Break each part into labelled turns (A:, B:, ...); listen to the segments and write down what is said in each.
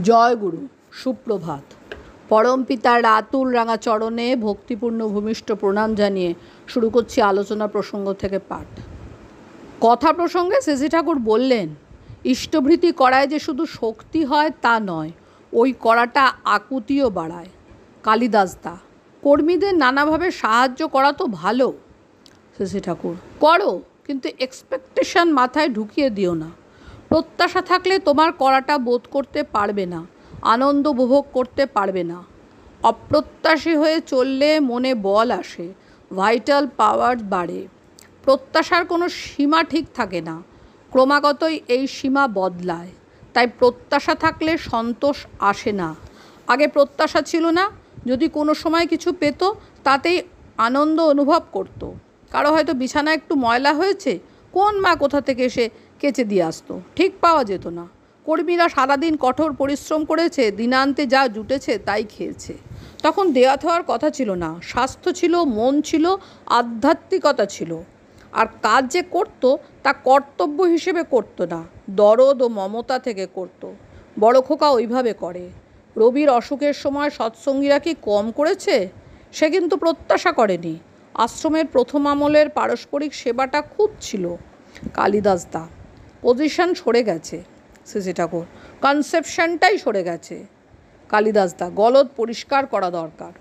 A: জয় গুরু, সুপ্রভাত। পরম পিতার আতুল রাঙা চরণে ভক্তিপূর্ণ ভূমিষ্ঠ প্রণাম জানিয়ে শুরু করছি আলোচনা প্রসঙ্গ থেকে পাঠ। কথা প্রসঙ্গে শ্রী ঠাকুর বললেন, ইষ্টভৃতি করায় যে শুধু শক্তি হয় তা নয়, ওই করাটা আকুতিও বাড়ায়। কালিদাস দা, কর্মীদের নানাভাবে সাহায্য করা তো ভালো। শ্রী ঠাকুর, করো, কিন্তু এক্সপেকটেশন মাথায় ঢুকিয়ে দিও না। প্রত্যাশা থাকলে তোমার করাটা বোধ করতে পারবে না, আনন্দ উপভোগ করতে পারবে না। অপ্রত্যাশী হয়ে চললে মনে বল আসে, ভাইটাল পাওয়ার বাড়ে। প্রত্যাশার কোনো সীমা ঠিক থাকে না, ক্রমাগতই এই সীমা বদলায়। তাই প্রত্যাশা থাকলে সন্তোষ আসে না। আগে প্রত্যাশা ছিল না, যদি কোনো সময় কিছু পেত তাতেই আনন্দ অনুভব করত। কারো হয়তো বিছানা একটু ময়লা হয়েছে, কোন মা কোথা থেকে এসে কেচে দিয়ে আসতো, ঠিক পাওয়া যেত না। কর্মীরা সারাদিন কঠোর পরিশ্রম করেছে, দিনান্তে যা জুটেছে তাই খেয়েছে। তখন দেওয়া থাওয়ার কথা ছিল না, স্বাস্থ্য ছিল, মন ছিল, আধ্যাত্মিকতা ছিল। আর কাজ যে করত তা কর্তব্য হিসেবে করতো না, দরদ ও মমতা থেকে করত। বড় খোকা ওইভাবে করে। রবির অসুখের সময় সৎসঙ্গীরা কি কম করেছে? সে কিন্তু প্রত্যাশা করেনি। আশ্রমের প্রথম আমলের পারস্পরিক সেবাটা খুব ছিল। কালিদাস দা, পজিশন সরে গেছে। শ্রী ঠাকুর, কনসেপশনটাই সরে গেছে। কালিদাস দা, গলদ পরিষ্কার করা দরকার।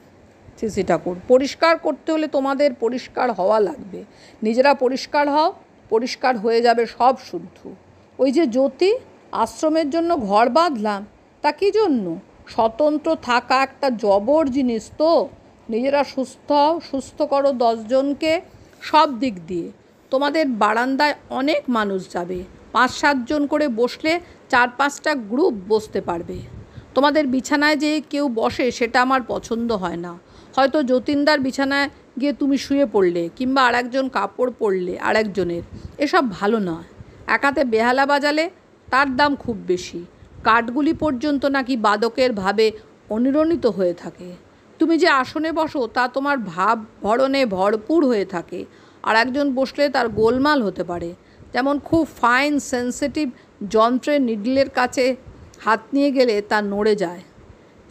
A: শ্রী ঠাকুর, পরিষ্কার করতে হলে তোমাদের পরিষ্কার হওয়া লাগবে। নিজেরা পরিষ্কার হও, পরিষ্কার হয়ে যাবে সব শুদ্ধ। ওই যে জ্যোতি, আশ্রমের জন্য ঘর বাঁধলাম, তা কি জন্য? স্বতন্ত্র থাকা একটা জবর জিনিস তো। নিজেরা সুস্থ হও, সুস্থ করো 10 জনকে সব দিক দিয়ে। তোমাদের বারান্দায় অনেক মানুষ যাবে, 5-7 জন করে বসলে 4-5টা গ্রুপ বসতে পারবে। তোমাদের বিছানায় যে কেউ বসে সেটা আমার পছন্দ হয় না। হয়তো যতীনদার বিছানায় গিয়ে তুমি শুয়ে পড়লে, কিংবা আরেকজন কাপড় পরলে আরেকজনের, এসব ভালো নয়। একাতে বেহালা বাজালে তার দাম খুব বেশি। কাঠগুলি পর্যন্ত নাকি বাদকের ভাবে অনিরণিত হয়ে থাকে। তুমি যে আসনে বসো তা তোমার ভাব ভরণে ভরপুর হয়ে থাকে, আর একজন বসলে তার গোলমাল হতে পারে। যেমন খুব ফাইন সেন্সিটিভ যন্ত্রের নিডলের কাছে হাত নিয়ে গেলে তা নড়ে যায়।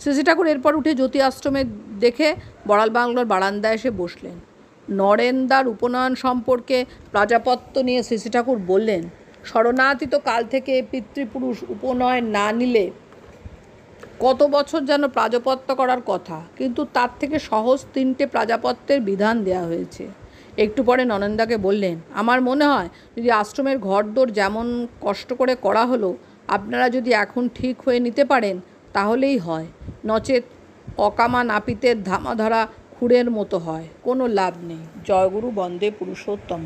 A: শ্রী ঠাকুর এরপর উঠে জ্যোতি আশ্রমে দেখে বড়াল বাংলোর বারান্দায় এসে বসলেন। নরেন্দার উপনয়ন সম্পর্কে প্রাজাপত্য নিয়ে শ্রী ঠাকুর বললেন, শরণাতীত কাল থেকে পিতৃপুরুষ উপনয়ন না নিলে কত বছর যেন প্রাজাপত্য করার কথা, কিন্তু তার থেকে সহজ 3টে প্রাজাপত্যের বিধান দেয়া হয়েছে। একটু পরে নরেন্দাকে বললেন, আমার মনে হয় যদি আশ্রমের ঘরদোর যেমন কষ্ট করে করা হলো, আপনারা যদি এখন ঠিক হয়ে নিতে পারেন তাহলেই হয়, নচেত অকামা নাপিতের ধামাধরা খুঁড়ের মতো হয়, কোনো লাভ নেই। জয়গুরু বন্দে পুরুষোত্তম।